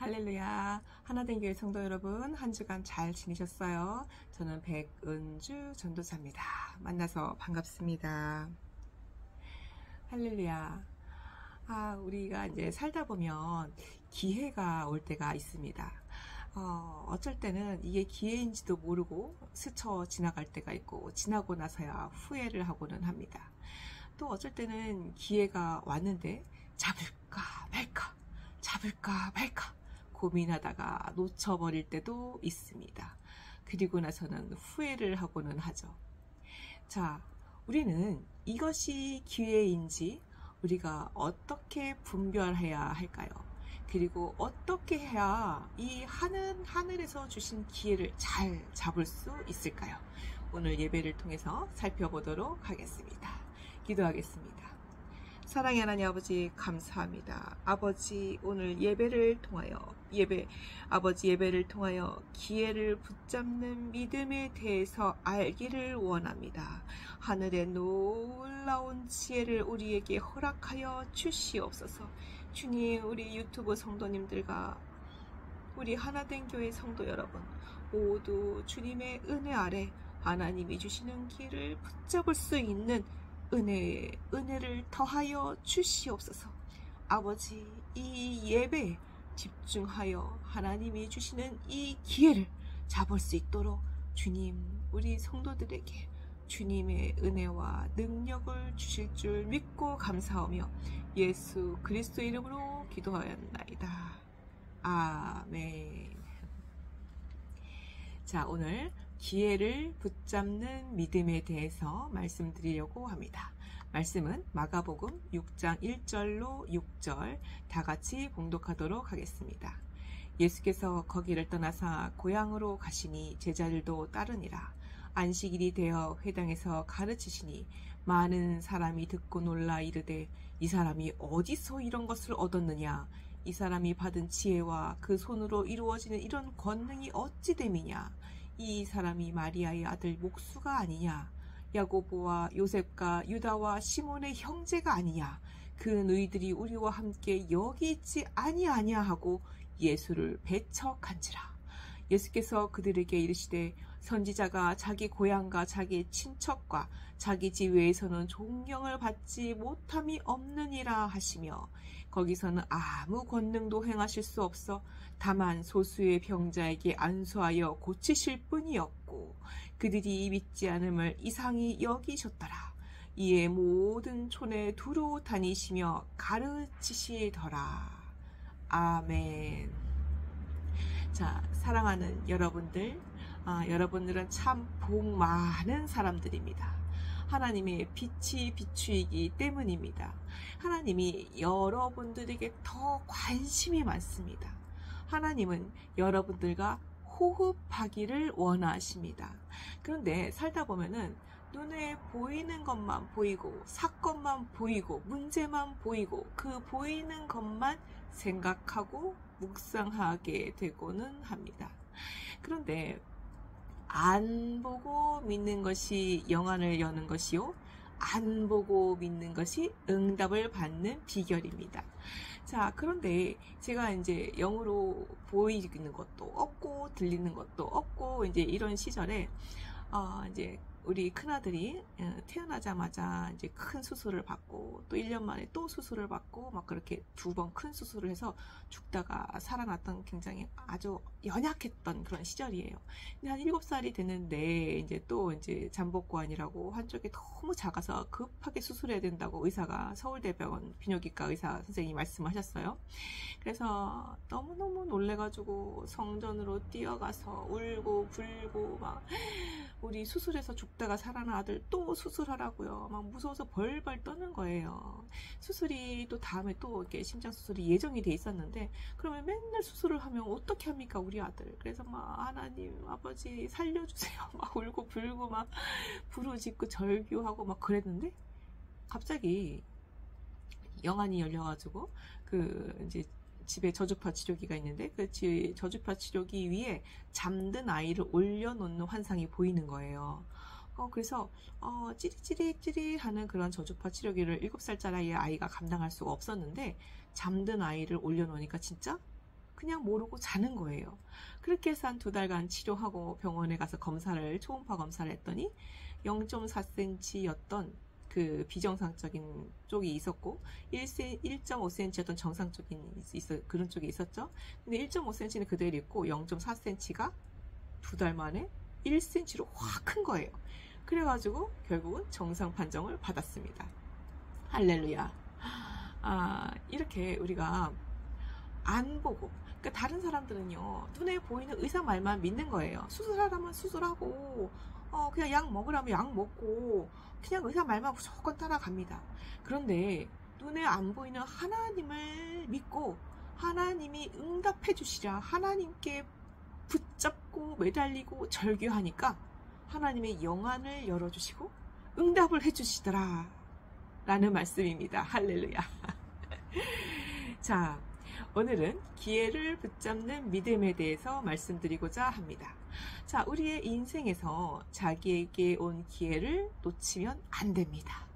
할렐루야. 하나된 교회 성도 여러분, 한 주간 잘 지내셨어요? 저는 백은주 전도사입니다. 만나서 반갑습니다. 할렐루야. 우리가 이제 살다 보면 기회가 올 때가 있습니다. 어쩔 때는 이게 기회인지도 모르고 스쳐 지나갈 때가 있고, 지나고 나서야 후회를 하고는 합니다. 또 어쩔 때는 기회가 왔는데 잡을까 말까 고민하다가 놓쳐버릴 때도 있습니다. 그리고 나서는 후회를 하고는 하죠. 자, 우리는 이것이 기회인지 우리가 어떻게 분별해야 할까요? 그리고 어떻게 해야 이 하늘에서 주신 기회를 잘 잡을 수 있을까요? 오늘 예배를 통해서 살펴보도록 하겠습니다. 기도하겠습니다. 사랑의 하나님 아버지 감사합니다. 아버지 오늘 예배를 통하여 기회를 붙잡는 믿음에 대해서 알기를 원합니다. 하늘의 놀라운 지혜를 우리에게 허락하여 주시옵소서. 주님, 우리 유튜브 성도님들과 우리 하나된 교회 성도 여러분 모두 주님의 은혜 아래 하나님이 주시는 길을 붙잡을 수 있는 은혜를 더하여 주시옵소서. 아버지, 이 예배에 집중하여 하나님이 주시는 이 기회를 잡을 수 있도록 주님, 우리 성도들에게 주님의 은혜와 능력을 주실 줄 믿고 감사하며 예수 그리스도 이름으로 기도하였나이다. 아멘. 자, 오늘 기회를 붙잡는 믿음에 대해서 말씀드리려고 합니다. 말씀은 마가복음 6장 1절로 6절 다 같이 봉독하도록 하겠습니다. 예수께서 거기를 떠나사 고향으로 가시니 제자들도 따르니라. 안식일이 되어 회당에서 가르치시니 많은 사람이 듣고 놀라 이르되 이 사람이 어디서 이런 것을 얻었느냐? 이 사람이 받은 지혜와 그 손으로 이루어지는 이런 권능이 어찌 됨이냐? 이 사람이 마리아의 아들 목수가 아니냐? 야고보와 요셉과 유다와 시몬의 형제가 아니냐? 그 너희들이 우리와 함께 여기 있지 아니하냐 하고 예수를 배척한지라. 예수께서 그들에게 이르시되 선지자가 자기 고향과 자기 친척과 자기 집 외에서는 존경을 받지 못함이 없느니라 하시며 거기서는 아무 권능도 행하실 수 없어 다만 소수의 병자에게 안수하여 고치실 뿐이었고 그들이 믿지 않음을 이상히 여기셨더라. 이에 모든 촌에 두루 다니시며 가르치시더라. 아멘. 자, 사랑하는 여러분들, 여러분들은 참 복 많은 사람들입니다. 하나님의 빛이 비추이기 때문입니다. 하나님이 여러분들에게 더 관심이 많습니다. 하나님은 여러분들과 호흡하기를 원하십니다. 그런데 살다 보면은 눈에 보이는 것만 보이고 사건만 보이고 문제만 보이고 그 보이는 것만 생각하고 묵상하게 되고는 합니다. 그런데 안 보고 믿는 것이 영안을 여는 것이요 안 보고 믿는 것이 응답을 받는 비결입니다. 자, 그런데 제가 이제 영으로 보이는 것도 없고 들리는 것도 없고 이제 이런 시절에 이제 우리 큰아들이 태어나자마자 이제 큰 수술을 받고 또 1년 만에 또 수술을 받고 막 그렇게 2번 큰 수술을 해서 죽다가 살아났던 굉장히 아주 연약했던 그런 시절이에요. 근데 한 7살이 됐는데 이제 또 이제 잠복고환이라고 한쪽이 너무 작아서 급하게 수술해야 된다고 의사가 서울대병원 비뇨기과 의사 선생님이 말씀하셨어요. 그래서 너무너무 놀래가지고 성전으로 뛰어가서 울고 불고 막 우리 수술해서 죽다가 살아난 아들 또 수술하라고요. 막 무서워서 벌벌 떠는 거예요. 수술이 또 다음에 또 이렇게 심장 수술이 예정이 돼 있었는데 그러면 맨날 수술을 하면 어떻게 합니까 우리 아들. 그래서 막 하나님 아버지 살려주세요. 막 울고 불고 막 부르짖고 절규하고 막 그랬는데 갑자기 영안이 열려가지고 그 이제 집에 저주파 치료기가 있는데 그 저주파 치료기 위에 잠든 아이를 올려놓는 환상이 보이는 거예요. 그래서 찌릿찌릿 하는 그런 저주파 치료기를 7살짜리 아이가 감당할 수가 없었는데 잠든 아이를 올려놓으니까 진짜 그냥 모르고 자는 거예요. 그렇게 해서 한 2달간 치료하고 병원에 가서 초음파 검사를 했더니 0.4cm였던 그 비정상적인 쪽이 있었고 1.5cm였던 정상적인 그런 쪽이 있었죠. 근데 1.5cm는 그대로 있고 0.4cm가 2달 만에 1cm로 확 큰 거예요. 그래가지고 결국은 정상 판정을 받았습니다. 할렐루야. 이렇게 우리가 안 보고, 그러니까 다른 사람들은요, 눈에 보이는 의사 말만 믿는 거예요. 수술하라면 수술하고, 그냥 약 먹으라면 약 먹고, 그냥 의사 말만 무조건 따라갑니다. 그런데 눈에 안 보이는 하나님을 믿고 하나님이 응답해 주시랴, 하나님께 붙잡고 매달리고 절규하니까 하나님의 영안을 열어주시고 응답을 해주시더라 라는 말씀입니다. 할렐루야. 자, 오늘은 기회를 붙잡는 믿음에 대해서 말씀드리고자 합니다. 자, 우리의 인생에서 자기에게 온 기회를 놓치면 안 됩니다.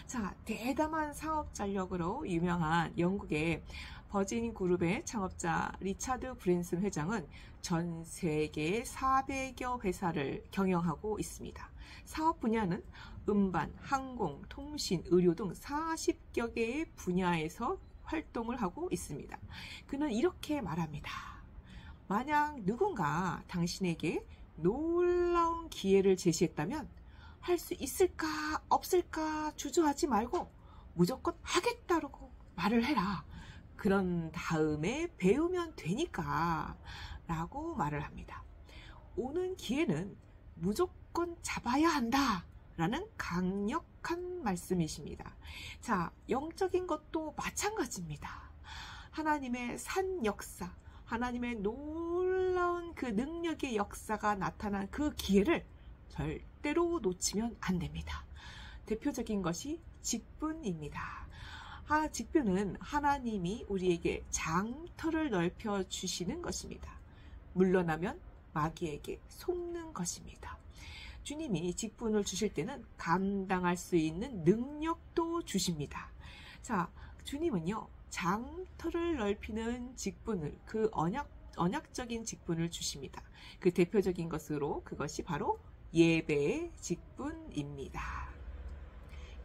자, 대담한 사업 전력으로 유명한 영국의 버진 그룹의 창업자 리차드 브랜슨 회장은 전 세계 400여 회사를 경영하고 있습니다. 사업 분야는 음반, 항공, 통신, 의료 등 40여 개의 분야에서 활동을 하고 있습니다. 그는 이렇게 말합니다. 만약 누군가 당신에게 놀라운 기회를 제시했다면 할 수 있을까 없을까 주저하지 말고 무조건 하겠다고 말을 해라. 그런 다음에 배우면 되니까 라고 말을 합니다. 오는 기회는 무조건 잡아야 한다 라는 강력한 말씀이십니다. 자, 영적인 것도 마찬가지입니다. 하나님의 산 역사, 하나님의 놀라운 그 능력의 역사가 나타난 그 기회를 절대로 놓치면 안 됩니다. 대표적인 것이 직분입니다. 직분은 하나님이 우리에게 장터를 넓혀 주시는 것입니다. 물러나면 마귀에게 속는 것입니다. 주님이 직분을 주실 때는 감당할 수 있는 능력도 주십니다. 자, 주님은요, 장터를 넓히는 직분을, 그 언약적인 직분을 주십니다. 그 대표적인 것으로 그것이 바로 예배의 직분입니다.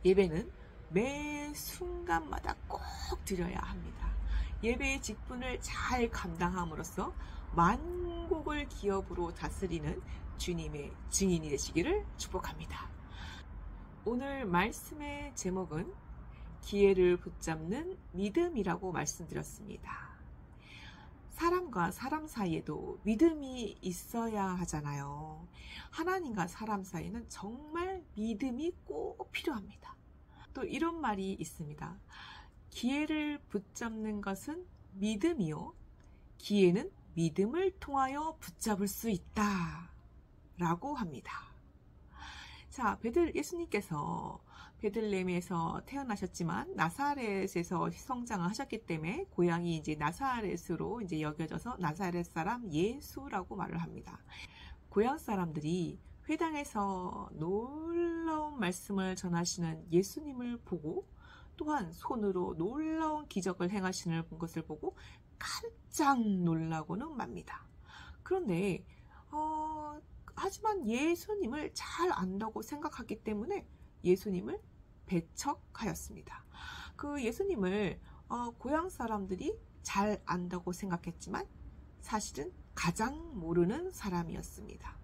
예배는 매 순간마다 꼭 드려야 합니다. 예배의 직분을 잘 감당함으로써 만국을 기업으로 다스리는 주님의 증인이 되시기를 축복합니다. 오늘 말씀의 제목은 기회를 붙잡는 믿음이라고 말씀드렸습니다. 사람과 사람 사이에도 믿음이 있어야 하잖아요. 하나님과 사람 사이에는 정말 믿음이 꼭 필요합니다. 또 이런 말이 있습니다. 기회를 붙잡는 것은 믿음이요, 기회는 믿음을 통하여 붙잡을 수 있다 라고 합니다. 자, 예수님께서 베들레헴에서 태어나셨지만 나사렛에서 성장을 하셨기 때문에 고향이 이제 나사렛으로 이제 여겨져서 나사렛 사람 예수라고 말을 합니다. 고향 사람들이 회당에서 놀라운 말씀을 전하시는 예수님을 보고 또한 손으로 놀라운 기적을 행하시는 것을 보고 깜짝 놀라고는 맙니다. 그런데 하지만 예수님을 잘 안다고 생각하기 때문에 예수님을 배척하였습니다. 그 예수님을 고향 사람들이 잘 안다고 생각했지만 사실은 가장 모르는 사람이었습니다.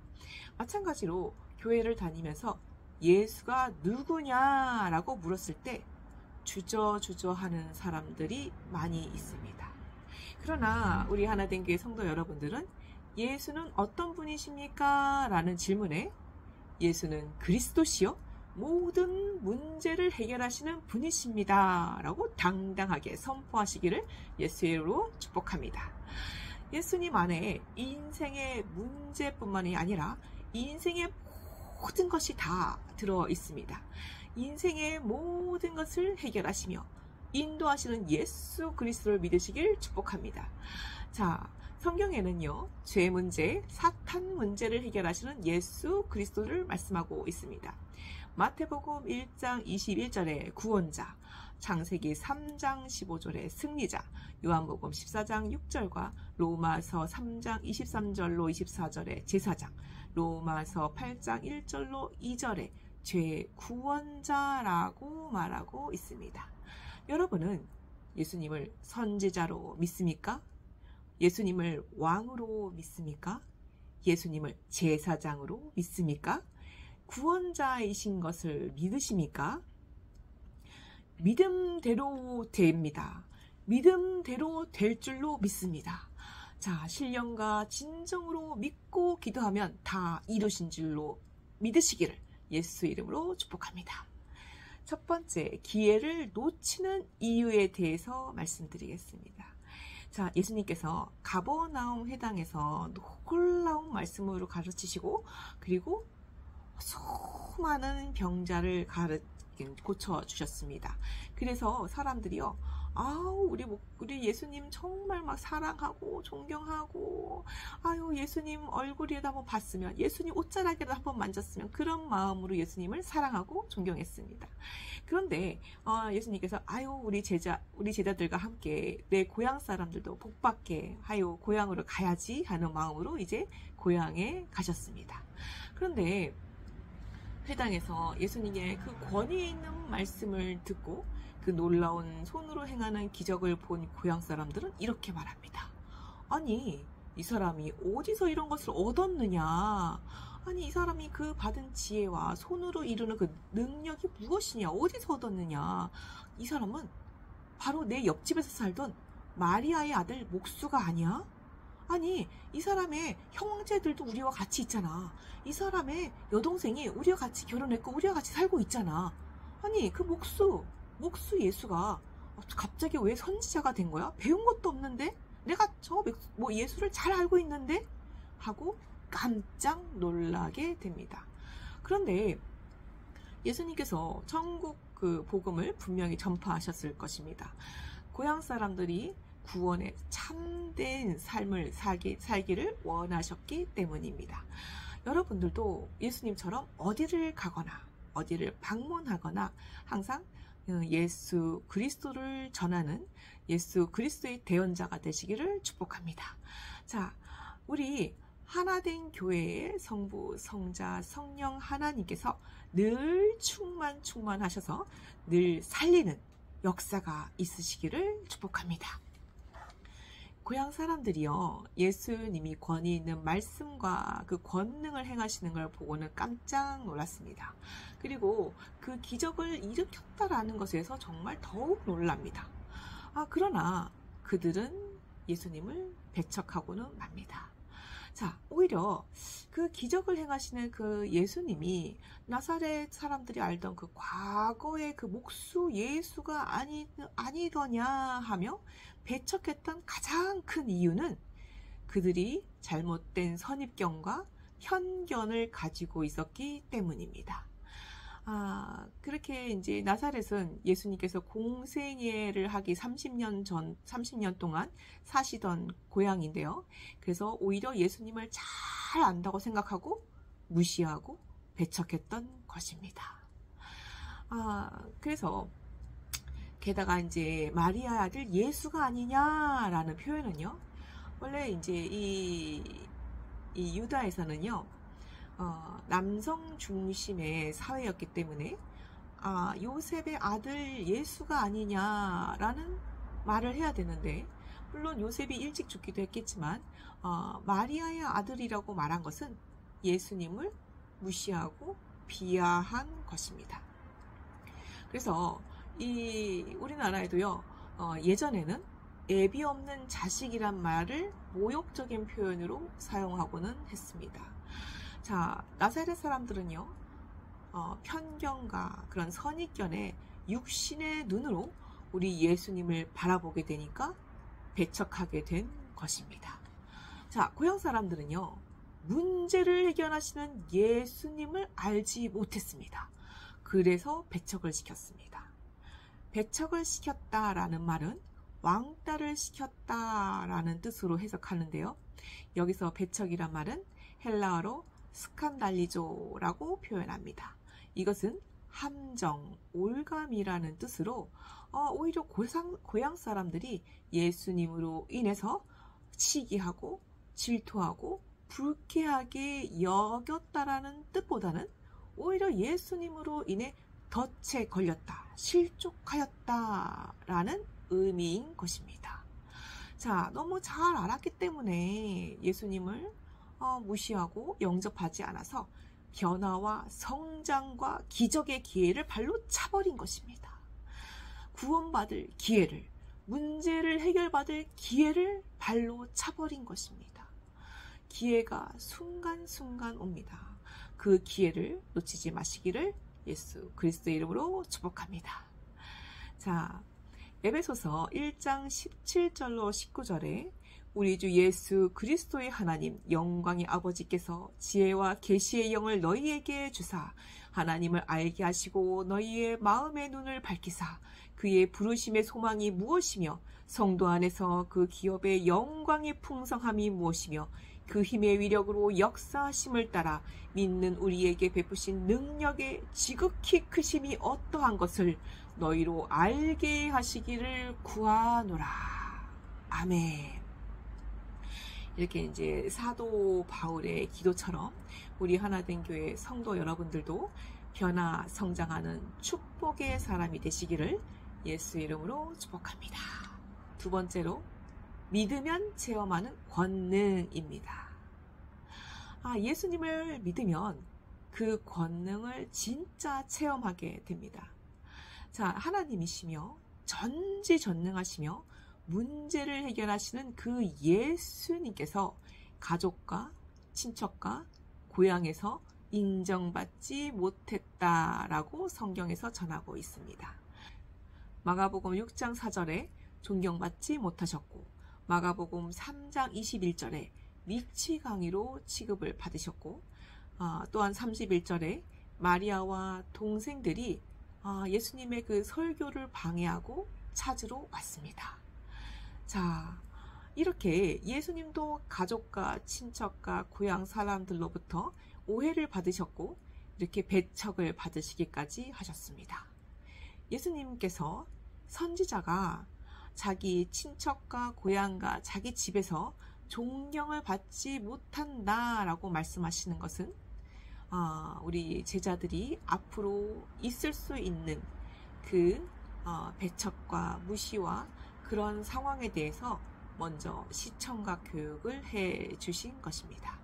마찬가지로 교회를 다니면서 예수가 누구냐라고 물었을 때 주저하는 사람들이 많이 있습니다. 그러나 우리 하나된 교회 성도 여러분들은 예수는 어떤 분이십니까? 라는 질문에 예수는 그리스도시요 모든 문제를 해결하시는 분이십니다 라고 당당하게 선포하시기를 예수의 이름으로 축복합니다. 예수님 안에 인생의 문제뿐만이 아니라 인생의 모든 것이 다 들어 있습니다. 인생의 모든 것을 해결하시며 인도하시는 예수 그리스도를 믿으시길 축복합니다. 자, 성경에는요, 죄 문제, 사탄 문제를 해결하시는 예수 그리스도를 말씀하고 있습니다. 마태복음 1장 21절에 구원자, 창세기 3장 15절에 승리자, 요한복음 14장 6절과 로마서 3장 23절로 24절에 제사장, 로마서 8장 1절로 2절에 죄구원자라고 말하고 있습니다. 여러분은 예수님을 선지자로 믿습니까? 예수님을 왕으로 믿습니까? 예수님을 제사장으로 믿습니까? 구원자이신 것을 믿으십니까? 믿음대로 됩니다. 믿음대로 될 줄로 믿습니다. 자, 신령과 진정으로 믿고 기도하면 다 이루신 줄로 믿으시기를 예수 이름으로 축복합니다. 첫 번째, 기회를 놓치는 이유에 대해서 말씀드리겠습니다. 자, 예수님께서 가버나움 회당에서 놀라운 말씀으로 가르치시고, 그리고 수많은 병자를 고쳐주셨습니다. 그래서 사람들이요, 아우, 우리 예수님 정말 막 사랑하고 존경하고, 아유, 예수님 얼굴이라도 한번 봤으면, 예수님 옷자락이라도 한번 만졌으면, 그런 마음으로 예수님을 사랑하고 존경했습니다. 그런데 예수님께서 아유, 우리 제자들과 함께 내 고향 사람들도 복받게 하여 고향으로 가야지 하는 마음으로 이제 고향에 가셨습니다. 그런데 회당에서 예수님의 그 권위 있는 말씀을 듣고 그 놀라운 손으로 행하는 기적을 본 고향 사람들은 이렇게 말합니다. 아니, 이 사람이 어디서 이런 것을 얻었느냐? 아니, 이 사람이 그 받은 지혜와 손으로 이루는 그 능력이 무엇이냐? 어디서 얻었느냐? 이 사람은 바로 내 옆집에서 살던 마리아의 아들 목수가 아니야? 아니, 이 사람의 형제들도 우리와 같이 있잖아. 이 사람의 여동생이 우리와 같이 결혼했고 우리와 같이 살고 있잖아. 아니, 그 목수 예수가 갑자기 왜 선지자가 된 거야? 배운 것도 없는데? 내가 예수를 잘 알고 있는데? 하고 깜짝 놀라게 됩니다. 그런데 예수님께서 천국 그 복음을 분명히 전파하셨을 것입니다. 고향 사람들이 구원의 참된 삶을 살기를 원하셨기 때문입니다. 여러분들도 예수님처럼 어디를 가거나 어디를 방문하거나 항상 예수 그리스도를 전하는 예수 그리스도의 대언자가 되시기를 축복합니다. 자, 우리 하나된 교회의 성부, 성자, 성령 하나님께서 늘 충만하셔서 늘 살리는 역사가 있으시기를 축복합니다. 고향 사람들이요, 예수님이 권위 있는 말씀과 그 권능을 행하시는 걸 보고는 깜짝 놀랐습니다. 그리고 그 기적을 일으켰다라는 것에서 정말 더욱 놀랍니다. 그러나 그들은 예수님을 배척하고는 맙니다. 자, 오히려 그 기적을 행하시는 그 예수님이 나사렛 사람들이 알던 그 과거의 그 목수 예수가 아니더냐 하며 배척했던 가장 큰 이유는 그들이 잘못된 선입견과 편견을 가지고 있었기 때문입니다. 그렇게 이제 나사렛은 예수님께서 공생애를 하기 30년 동안 사시던 고향인데요. 그래서 오히려 예수님을 잘 안다고 생각하고 무시하고 배척했던 것입니다. 그래서 게다가 이제 마리아 아들 예수가 아니냐라는 표현은요. 원래 이제 이 유다에서는요. 남성 중심의 사회였기 때문에 요셉의 아들 예수가 아니냐라는 말을 해야 되는데, 물론 요셉이 일찍 죽기도 했겠지만 마리아의 아들이라고 말한 것은 예수님을 무시하고 비하한 것입니다. 그래서 우리나라에도요, 예전에는 애비 없는 자식이란 말을 모욕적인 표현으로 사용하고는 했습니다. 자, 나사렛 사람들은요, 편견과 그런 선입견에 육신의 눈으로 우리 예수님을 바라보게 되니까 배척하게 된 것입니다. 자, 고향 사람들은요, 문제를 해결하시는 예수님을 알지 못했습니다. 그래서 배척을 시켰습니다. 배척을 시켰다라는 말은 왕따를 시켰다라는 뜻으로 해석하는데요. 여기서 배척이란 말은 헬라어로 스칸달리조라고 표현합니다. 이것은 함정, 올감이라는 뜻으로 오히려 고향 사람들이 예수님으로 인해서 시기하고 질투하고 불쾌하게 여겼다라는 뜻보다는 오히려 예수님으로 인해 덫에 걸렸다, 실족하였다라는 의미인 것입니다. 자, 너무 잘 알았기 때문에 예수님을 무시하고 영접하지 않아서 변화와 성장과 기적의 기회를 발로 차버린 것입니다. 구원받을 기회를, 문제를 해결받을 기회를 발로 차버린 것입니다. 기회가 순간순간 옵니다. 그 기회를 놓치지 마시기를 예수 그리스도의 이름으로 축복합니다. 자, 에베소서 1장 17절로 19절에 우리 주 예수 그리스도의 하나님 영광의 아버지께서 지혜와 계시의 영을 너희에게 주사 하나님을 알게 하시고 너희의 마음의 눈을 밝히사 그의 부르심의 소망이 무엇이며 성도 안에서 그 기업의 영광의 풍성함이 무엇이며 그 힘의 위력으로 역사하심을 따라 믿는 우리에게 베푸신 능력의 지극히 크심이 어떠한 것을 너희로 알게 하시기를 구하노라. 아멘. 이렇게 이제 사도 바울의 기도처럼 우리 하나된 교회 성도 여러분들도 변화 성장하는 축복의 사람이 되시기를 예수 이름으로 축복합니다. 두 번째로 믿으면 체험하는 권능입니다. 예수님을 믿으면 그 권능을 진짜 체험하게 됩니다. 자, 하나님이시며 전지전능하시며 문제를 해결하시는 그 예수님께서 가족과 친척과 고향에서 인정받지 못했다라고 성경에서 전하고 있습니다. 마가복음 6장 4절에 존경받지 못하셨고 마가복음 3장 21절에 미치광이로 취급을 받으셨고 또한 31절에 마리아와 동생들이 예수님의 그 설교를 방해하고 찾으러 왔습니다. 자, 이렇게 예수님도 가족과 친척과 고향 사람들로부터 오해를 받으셨고 이렇게 배척을 받으시기까지 하셨습니다. 예수님께서 선지자가 자기 친척과 고향과 자기 집에서 존경을 받지 못한다라고 말씀하시는 것은 우리 제자들이 앞으로 있을 수 있는 그 배척과 무시와 그런 상황에 대해서 먼저 시청각 교육을 해 주신 것입니다.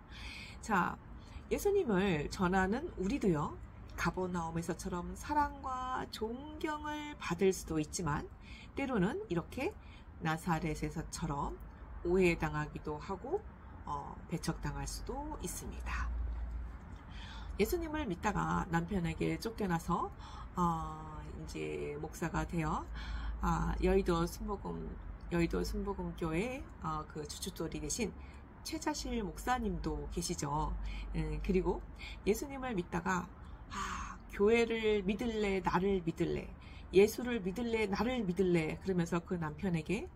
자, 예수님을 전하는 우리도요, 가버나움에서처럼 사랑과 존경을 받을 수도 있지만 때로는 이렇게 나사렛에서처럼 오해당하기도 하고 배척당할 수도 있습니다. 예수님을 믿다가 남편에게 쫓겨나서 이제 목사가 되어 여의도 순복음교회 그 주춧돌이 되신 최자실 목사님도 계시죠. 그리고 예수님을 믿다가 교회를 믿을래 나를 믿을래 예수를 믿을래 나를 믿을래 그러면서 그 남편에게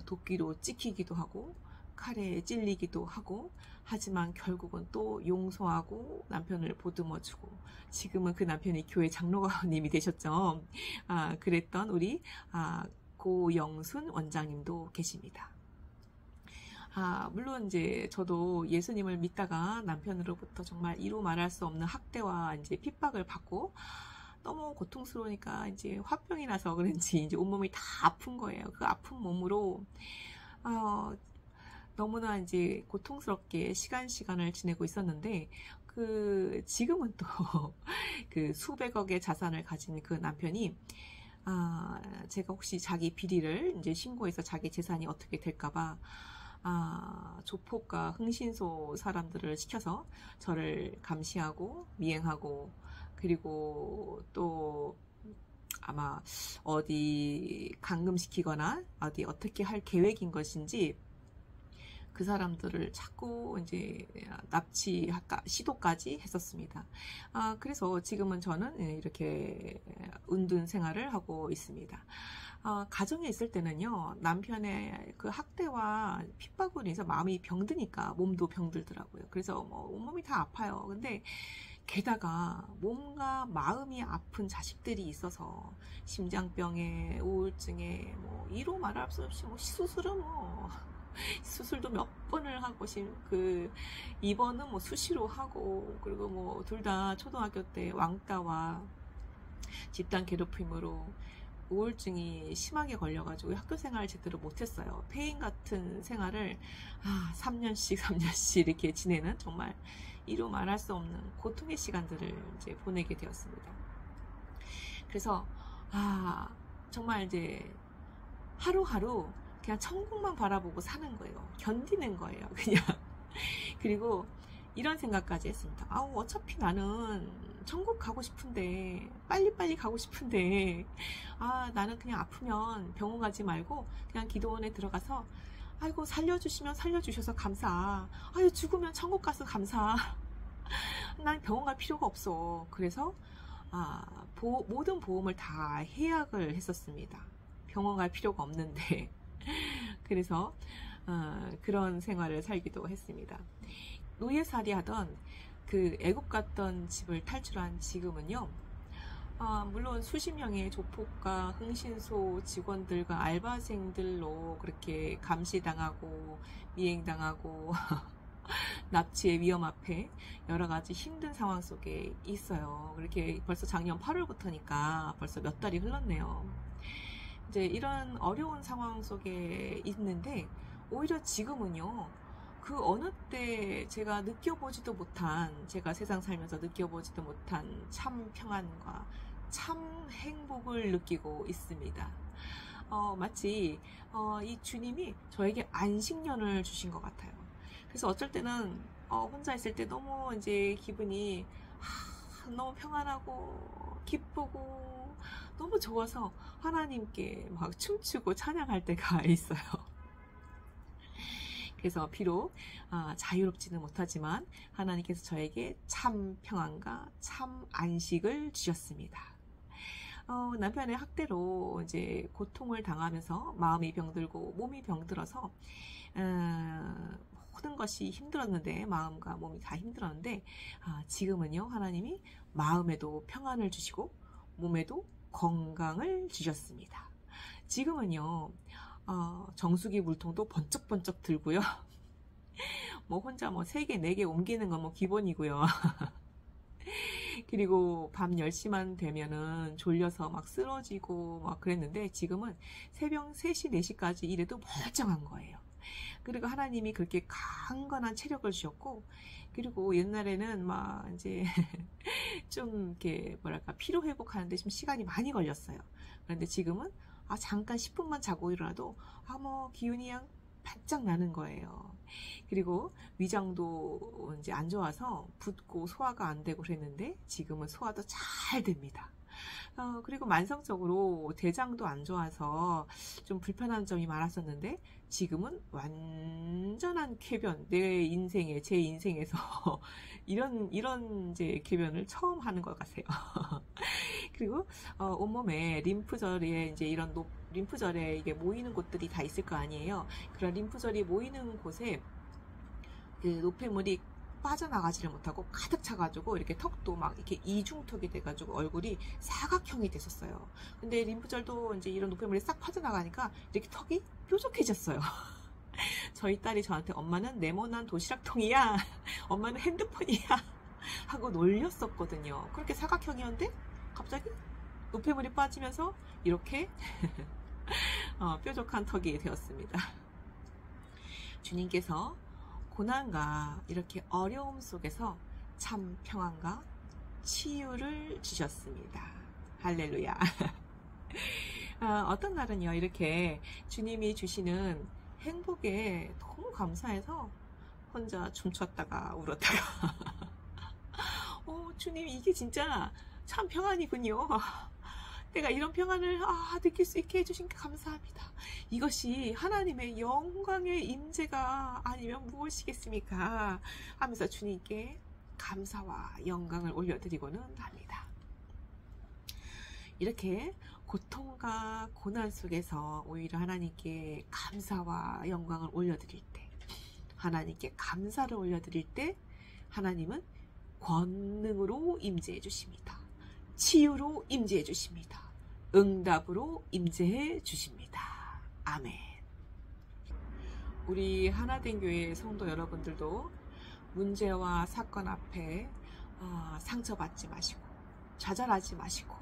도끼로 찍히기도 하고 칼에 찔리기도 하고 하지만 결국은 또 용서하고 남편을 보듬어주고 지금은 그 남편이 교회 장로님이 되셨죠. 그랬던 우리 고영순 원장님도 계십니다. 물론 이제 저도 예수님을 믿다가 남편으로부터 정말 이루 말할 수 없는 학대와 이제 핍박을 받고 너무 고통스러우니까 이제 화병이 나서 그런지 이제 온몸이 다 아픈 거예요. 그 아픈 몸으로 너무나 이제 고통스럽게 시간을 지내고 있었는데 지금은 또 그 수백억의 자산을 가진 그 남편이 제가 혹시 자기 비리를 이제 신고해서 자기 재산이 어떻게 될까봐 조폭과 흥신소 사람들을 시켜서 저를 감시하고 미행하고 그리고 또 아마 어디 감금시키거나 어디 어떻게 할 계획인 것인지 그 사람들을 자꾸 이제 납치 시도까지 했었습니다. 그래서 지금은 저는 이렇게 은둔 생활을 하고 있습니다. 가정에 있을 때는요, 남편의 그 학대와 핍박으로 인해서 마음이 병드니까 몸도 병들더라고요. 그래서 온몸이 다 아파요. 근데 게다가 몸과 마음이 아픈 자식들이 있어서 심장병에 우울증에 뭐 이로 말할 수 없이 뭐 수술은 뭐 수술도 몇 번을 하고 입원은 뭐 수시로 하고, 그리고 뭐 둘 다 초등학교 때 왕따와 집단 괴롭힘으로 우울증이 심하게 걸려가지고 학교 생활을 제대로 못했어요. 폐인 같은 생활을 3년씩 이렇게 지내는 정말 이루 말할 수 없는 고통의 시간들을 이제 보내게 되었습니다. 그래서 정말 이제 하루하루 그냥 천국만 바라보고 사는 거예요. 견디는 거예요, 그냥. 그리고 이런 생각까지 했습니다. 어차피 나는 천국 가고 싶은데, 빨리빨리 가고 싶은데, 나는 그냥 아프면 병원 가지 말고 그냥 기도원에 들어가서 아이고 살려주시면 살려주셔서 감사, 죽으면 천국 가서 감사, 난 병원 갈 필요가 없어. 그래서 모든 보험을 다 해약을 했었습니다. 병원 갈 필요가 없는데. 그래서 그런 생활을 살기도 했습니다. 노예살이 하던 그 애국 갔던 집을 탈출한 지금은요, 물론 수십 명의 조폭과 흥신소 직원들과 알바생들로 그렇게 감시당하고 미행당하고 납치의 위험 앞에 여러 가지 힘든 상황 속에 있어요. 그렇게 벌써 작년 8월부터니까 벌써 몇 달이 흘렀네요. 이제 이런 어려운 상황 속에 있는데, 오히려 지금은요, 그 어느 때 제가 제가 세상 살면서 느껴보지도 못한 참 평안과 참 행복을 느끼고 있습니다. 마치 이 주님이 저에게 안식년을 주신 것 같아요. 그래서 어쩔 때는 혼자 있을 때 너무 이제 기분이 너무 평안하고 기쁘고 너무 좋아서 하나님께 막 춤추고 찬양할 때가 있어요. 그래서 비록 자유롭지는 못하지만 하나님께서 저에게 참 평안과 참 안식을 주셨습니다. 남편의 학대로 이제 고통을 당하면서 마음이 병들고 몸이 병들어서 모든 것이 힘들었는데, 마음과 몸이 다 힘들었는데, 지금은요, 하나님이 마음에도 평안을 주시고 몸에도 건강을 주셨습니다. 지금은요, 정수기 물통도 번쩍번쩍 들고요. 뭐 혼자 3개, 4개 옮기는 건 뭐 기본이고요. 그리고 밤 10시만 되면은 졸려서 막 쓰러지고 막 그랬는데, 지금은 새벽 3시, 4시까지 일해도 멀쩡한 거예요. 그리고 하나님이 그렇게 강건한 체력을 주셨고, 그리고 옛날에는 막 이제 좀 이렇게 피로 회복하는데 좀 시간이 많이 걸렸어요. 그런데 지금은 잠깐 10분만 자고 일어나도 뭐 기운이 그냥 반짝 나는 거예요. 그리고 위장도 이제 안 좋아서 붓고 소화가 안 되고 그랬는데, 지금은 소화도 잘 됩니다. 그리고 만성적으로 대장도 안 좋아서 좀 불편한 점이 많았었는데, 지금은 완전한 쾌변, 제 인생에서 이런 이제 쾌변을 처음 하는 것 같아요. 그리고 온몸에 림프절에 이제 이런 림프절에 이게 모이는 곳들이 다 있을 거 아니에요. 그런 림프절이 모이는 곳에 그 노폐물이 빠져나가지를 못하고 가득 차가지고 이렇게 턱도 막 이렇게 이중턱이 돼가지고 얼굴이 사각형이 됐었어요. 근데 림프절도 이제 이런 노폐물이 싹 빠져나가니까 이렇게 턱이 뾰족해졌어요. 저희 딸이 저한테 엄마는 네모난 도시락통이야, 엄마는 핸드폰이야 하고 놀렸었거든요. 그렇게 사각형이었는데 갑자기 노폐물이 빠지면서 이렇게 뾰족한 턱이 되었습니다. 주님께서 고난과 이렇게 어려움 속에서 참 평안과 치유를 주셨습니다. 할렐루야. 어떤 날은요, 이렇게 주님이 주시는 행복에 너무 감사해서 혼자 춤췄다가 울었다가 주님, 이게 진짜 참 평안이군요. 내가 이런 평안을 느낄 수 있게 해주신 게 감사합니다. 이것이 하나님의 영광의 임재가 아니면 무엇이겠습니까? 하면서 주님께 감사와 영광을 올려드리고는 합니다. 이렇게 고통과 고난 속에서 오히려 하나님께 감사와 영광을 올려드릴 때, 하나님께 감사를 올려드릴 때, 하나님은 권능으로 임재해 주십니다. 치유로 임재해 주십니다. 응답으로 임재해 주십니다. 아멘. 우리 하나된 교회 성도 여러분들도 문제와 사건 앞에 상처받지 마시고 좌절하지 마시고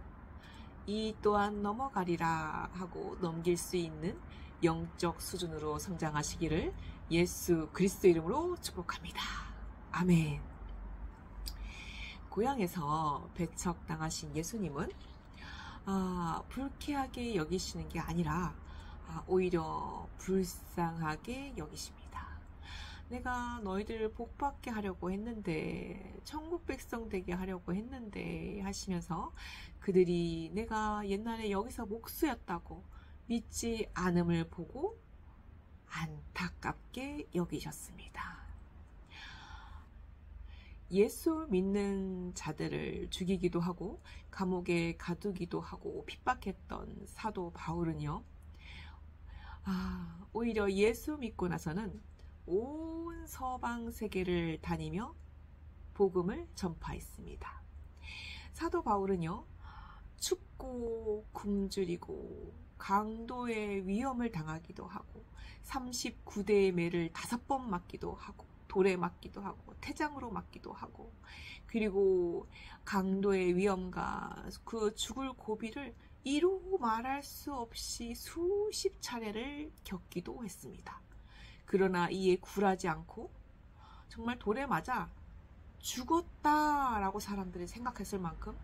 이 또한 넘어가리라 하고 넘길 수 있는 영적 수준으로 성장하시기를 예수 그리스도 이름으로 축복합니다. 아멘. 고향에서 배척당하신 예수님은 불쾌하게 여기시는 게 아니라 오히려 불쌍하게 여기십니다. 내가 너희들 복받게 하려고 했는데, 천국 백성 되게 하려고 했는데 하시면서 그들이 내가 옛날에 여기서 목수였다고 믿지 않음을 보고 안타깝게 여기셨습니다. 예수 믿는 자들을 죽이기도 하고 감옥에 가두기도 하고 핍박했던 사도 바울은요, 오히려 예수 믿고 나서는 온 서방 세계를 다니며 복음을 전파했습니다. 사도 바울은요, 춥고 굶주리고 강도의 위험을 당하기도 하고 39대의 매를 5번 맞기도 하고 돌에 맞기도 하고 태장으로 맞기도 하고 그리고 강도의 위험과 그 죽을 고비를 이루 말할 수 없이 수십 차례를 겪기도 했습니다. 그러나 이에 굴하지 않고 정말 돌에 맞아 죽었다라고 사람들이 생각했을 만큼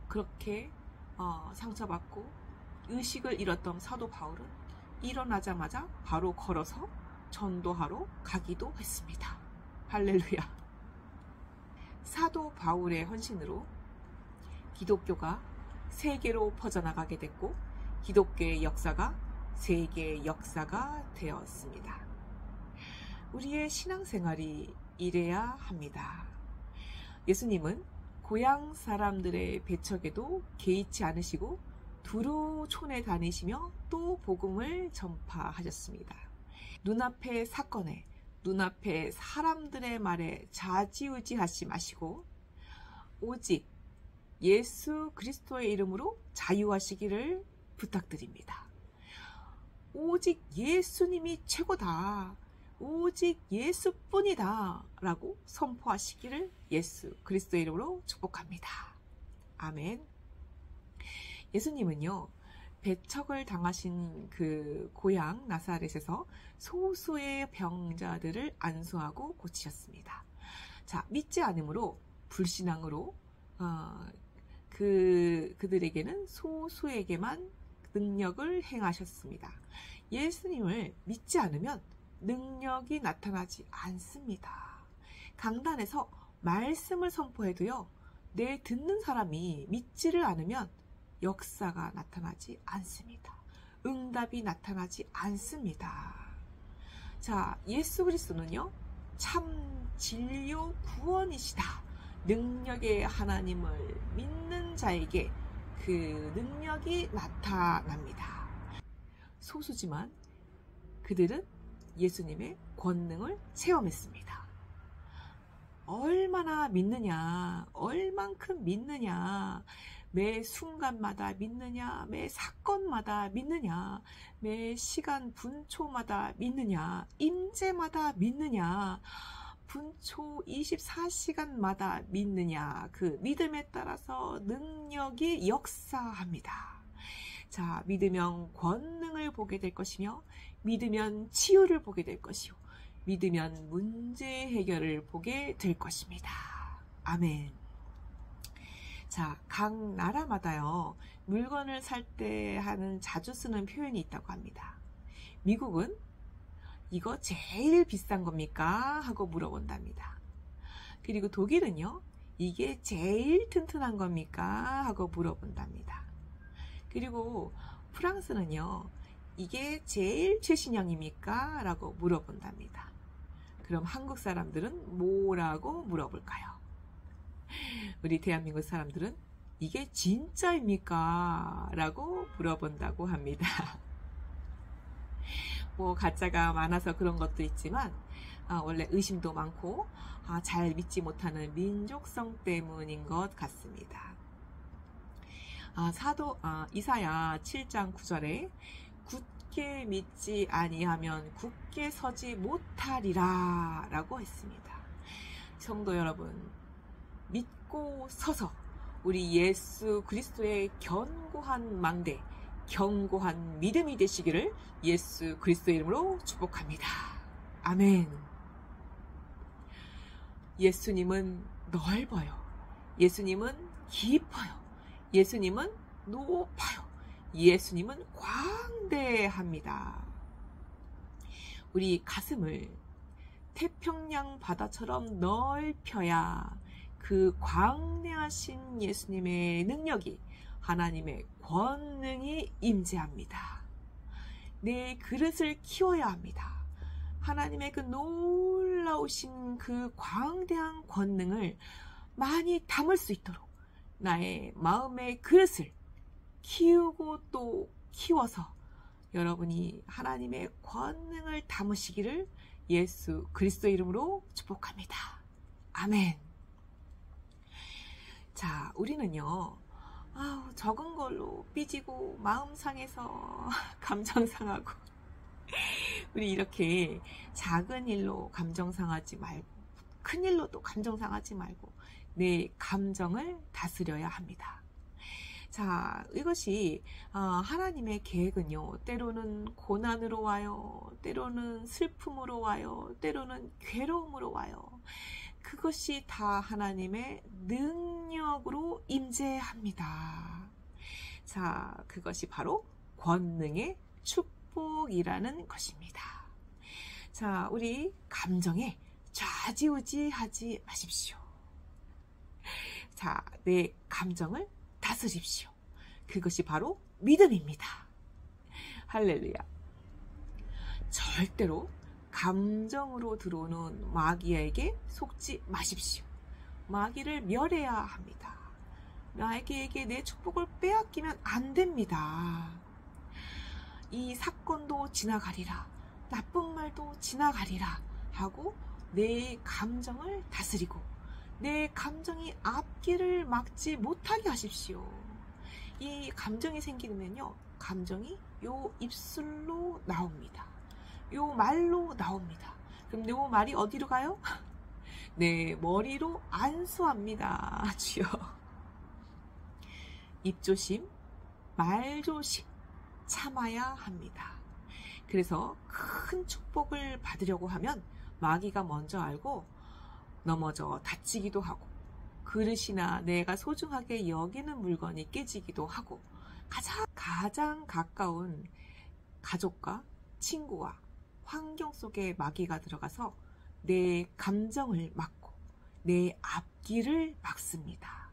그렇게 상처받고 의식을 잃었던 사도 바울은 일어나자마자 바로 걸어서 전도하러 가기도 했습니다. 할렐루야. 사도 바울의 헌신으로 기독교가 세계로 퍼져나가게 됐고 기독교의 역사가 세계의 역사가 되었습니다. 우리의 신앙생활이 이래야 합니다. 예수님은 고향 사람들의 배척에도 개의치 않으시고 두루 촌에 다니시며 또 복음을 전파하셨습니다. 눈앞의 사건에, 눈앞의 사람들의 말에 좌지우지하지 마시고 오직 예수 그리스도의 이름으로 자유하시기를 부탁드립니다. 오직 예수님이 최고다. 오직 예수뿐이다 라고 선포하시기를 예수 그리스도의 이름으로 축복합니다. 아멘. 예수님은요, 배척을 당하신 그 고향 나사렛에서 소수의 병자들을 안수하고 고치셨습니다. 자, 믿지 않음으로 불신앙으로 그들에게는 소수에게만 능력을 행하셨습니다. 예수님을 믿지 않으면 능력이 나타나지 않습니다. 강단에서 말씀을 선포해도요, 내 듣는 사람이 믿지를 않으면 역사가 나타나지 않습니다. 응답이 나타나지 않습니다. 자, 예수 그리스도는요, 참 진료 구원이시다. 능력의 하나님을 믿는 자에게 그 능력이 나타납니다. 소수지만 그들은 예수님의 권능을 체험했습니다. 얼마나 믿느냐, 얼만큼 믿느냐, 매 순간마다 믿느냐, 매 사건마다 믿느냐, 매 시간 분초마다 믿느냐, 임재마다 믿느냐, 분초 24시간마다 믿느냐, 그 믿음에 따라서 능력이 역사합니다. 자, 믿으면 권능을 보게 될 것이며 믿으면 치유를 보게 될 것이요 믿으면 문제 해결을 보게 될 것입니다. 아멘. 자, 각 나라마다요, 물건을 살 때 하는 자주 쓰는 표현이 있다고 합니다. 미국은 이거 제일 비싼 겁니까? 하고 물어본답니다. 그리고 독일은요, 이게 제일 튼튼한 겁니까? 하고 물어본답니다. 그리고 프랑스는요, 이게 제일 최신형입니까? 라고 물어본답니다. 그럼 한국 사람들은 뭐라고 물어볼까요? 우리 대한민국 사람들은 이게 진짜입니까? 라고 물어본다고 합니다. 뭐 가짜가 많아서 그런 것도 있지만 원래 의심도 많고 잘 믿지 못하는 민족성 때문인 것 같습니다. 이사야 7장 9절에 굳게 믿지 아니하면 굳게 서지 못하리라 라고 했습니다. 성도 여러분, 믿고 서서 우리 예수 그리스도의 견고한 망대, 견고한 믿음이 되시기를 예수 그리스도의 이름으로 축복합니다. 아멘. 예수님은 넓어요. 예수님은 깊어요. 예수님은 높아요. 예수님은 광대합니다. 우리 가슴을 태평양 바다처럼 넓혀야 그 광대하신 예수님의 능력이, 하나님의 권능이 임재합니다. 내 그릇을 키워야 합니다. 하나님의 그 놀라우신 그 광대한 권능을 많이 담을 수 있도록 나의 마음의 그릇을 키우고 또 키워서 여러분이 하나님의 권능을 담으시기를 예수 그리스도의 이름으로 축복합니다. 아멘. 자, 우리는요, 적은 걸로 삐지고 마음 상해서 감정 상하고 우리 이렇게 작은 일로 감정 상하지 말고 큰 일로도 감정 상하지 말고 내 감정을 다스려야 합니다. 자, 이것이 하나님의 계획은요, 때로는 고난으로 와요, 때로는 슬픔으로 와요, 때로는 괴로움으로 와요. 그것이 다 하나님의 능력으로 임재합니다. 자, 그것이 바로 권능의 축복이라는 것입니다. 자, 우리 감정에 좌지우지하지 마십시오. 자, 내 감정을 다스립시오. 그것이 바로 믿음입니다. 할렐루야. 절대로 감정으로 들어오는 마귀에게 속지 마십시오. 마귀를 멸해야 합니다. 마귀에게 내 축복을 빼앗기면 안 됩니다. 이 사건도 지나가리라, 나쁜 말도 지나가리라 하고 내 감정을 다스리고 내 감정이 앞길을 막지 못하게 하십시오. 이 감정이 생기면요, 감정이 요 입술로 나옵니다. 요 말로 나옵니다. 그럼 요 말이 어디로 가요? 네, 머리로 안수합니다. 주여. 입조심, 말조심 참아야 합니다. 그래서 큰 축복을 받으려고 하면 마귀가 먼저 알고 넘어져 다치기도 하고 그릇이나 내가 소중하게 여기는 물건이 깨지기도 하고 가장 가까운 가족과 친구와 환경 속에 마귀가 들어가서 내 감정을 막고 내 앞길을 막습니다.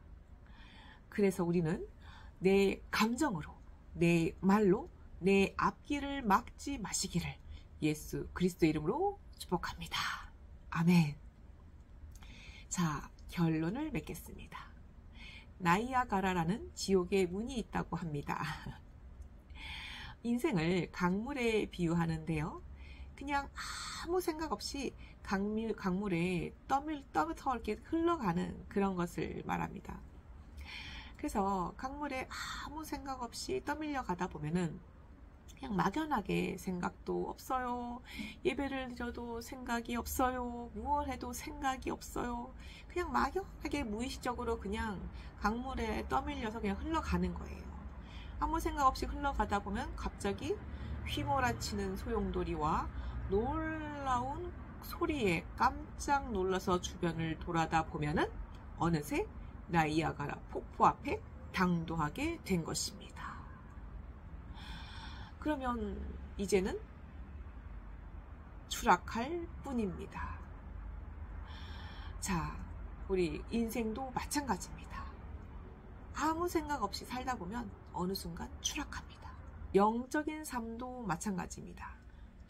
그래서 우리는 내 감정으로, 내 말로 내 앞길을 막지 마시기를 예수 그리스도의 이름으로 축복합니다. 아멘. 자, 결론을 맺겠습니다. 나이아가라라는 지옥의 문이 있다고 합니다. 인생을 강물에 비유하는데요. 그냥 아무 생각 없이 강물에 떠부터 이렇게 흘러가는 그런 것을 말합니다. 그래서 강물에 아무 생각 없이 떠밀려 가다 보면은 그냥 막연하게 생각도 없어요. 예배를 드려도 생각이 없어요. 무엇 해도 생각이 없어요. 그냥 막연하게 무의식적으로 그냥 강물에 떠밀려서 그냥 흘러가는 거예요. 아무 생각 없이 흘러가다 보면 갑자기 휘몰아치는 소용돌이와 놀라운 소리에 깜짝 놀라서 주변을 돌아다 보면은 어느새 나이아가라 폭포 앞에 당도하게 된 것입니다. 그러면 이제는 추락할 뿐입니다. 자, 우리 인생도 마찬가지입니다. 아무 생각 없이 살다 보면 어느 순간 추락합니다. 영적인 삶도 마찬가지입니다.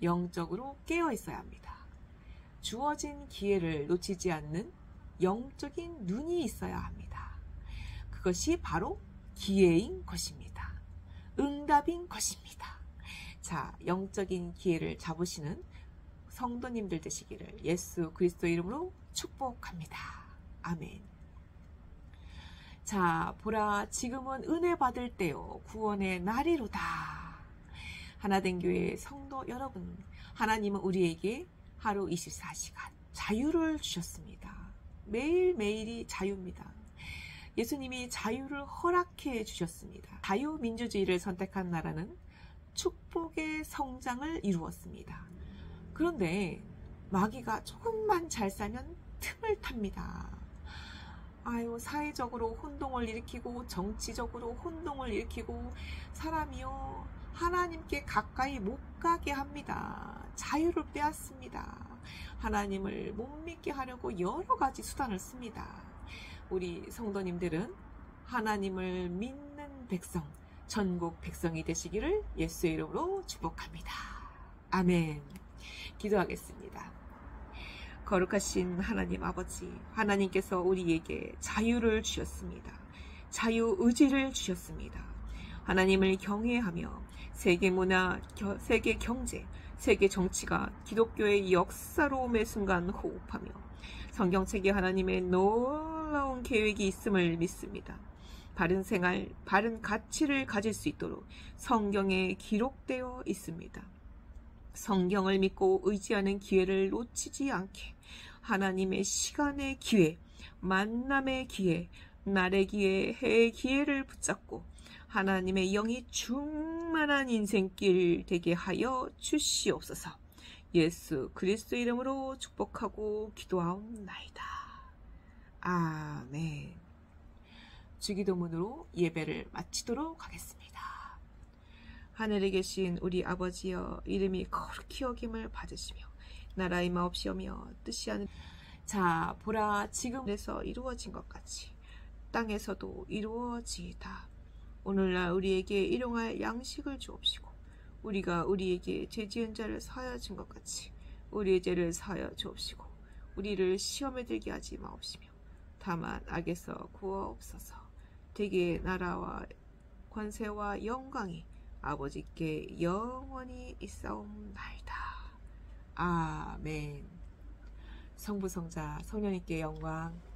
영적으로 깨어 있어야 합니다. 주어진 기회를 놓치지 않는 영적인 눈이 있어야 합니다. 그것이 바로 기회인 것입니다. 응답인 것입니다. 자, 영적인 기회를 잡으시는 성도님들 되시기를 예수 그리스도 이름으로 축복합니다. 아멘. 자, 보라, 지금은 은혜 받을 때요, 구원의 날이로다. 하나된 교회 성도 여러분, 하나님은 우리에게 하루 24시간 자유를 주셨습니다. 매일매일이 자유입니다. 예수님이 자유를 허락해 주셨습니다. 자유민주주의를 선택한 나라는 축복의 성장을 이루었습니다. 그런데 마귀가 조금만 잘 살면 틈을 탑니다. 아유, 사회적으로 혼동을 일으키고 정치적으로 혼동을 일으키고 사람이요, 하나님께 가까이 못 가게 합니다. 자유를 빼앗습니다. 하나님을 못 믿게 하려고 여러 가지 수단을 씁니다. 우리 성도님들은 하나님을 믿는 백성, 전국 백성이 되시기를 예수의 이름으로 축복합니다. 아멘. 기도하겠습니다. 거룩하신 하나님 아버지, 하나님께서 우리에게 자유를 주셨습니다. 자유의지를 주셨습니다. 하나님을 경외하며 세계 문화, 세계 경제, 세계 정치가 기독교의 역사로움의 순간 호흡하며 성경책에 하나님의 놀라운 계획이 있음을 믿습니다. 바른 생활, 바른 가치를 가질 수 있도록 성경에 기록되어 있습니다. 성경을 믿고 의지하는 기회를 놓치지 않게 하나님의 시간의 기회, 만남의 기회, 날의 기회, 해의 기회를 붙잡고 하나님의 영이 충만한 인생길 되게 하여 주시옵소서. 예수 그리스도 이름으로 축복하고 기도하옵나이다. 아멘. 주기도문으로 예배를 마치도록 하겠습니다. 하늘에 계신 우리 아버지여, 이름이 거룩히 여김을 받으시며 나라의 마옵시오며 뜻이 하는 자, 보라, 지금에서 이루어진 것 같이 땅에서도 이루어지이다. 오늘날 우리에게 일용할 양식을 주옵시고 우리가 우리에게 죄지은 자를 사하여 준 것 같이 우리의 죄를 사하여 주옵시고 우리를 시험에 들게 하지 마옵시며 다만 악에서 구하옵소서. 대개 나라와 권세와 영광이 아버지께 영원히 있사옵나이다. 아멘. 성부 성자 성령님께 영광.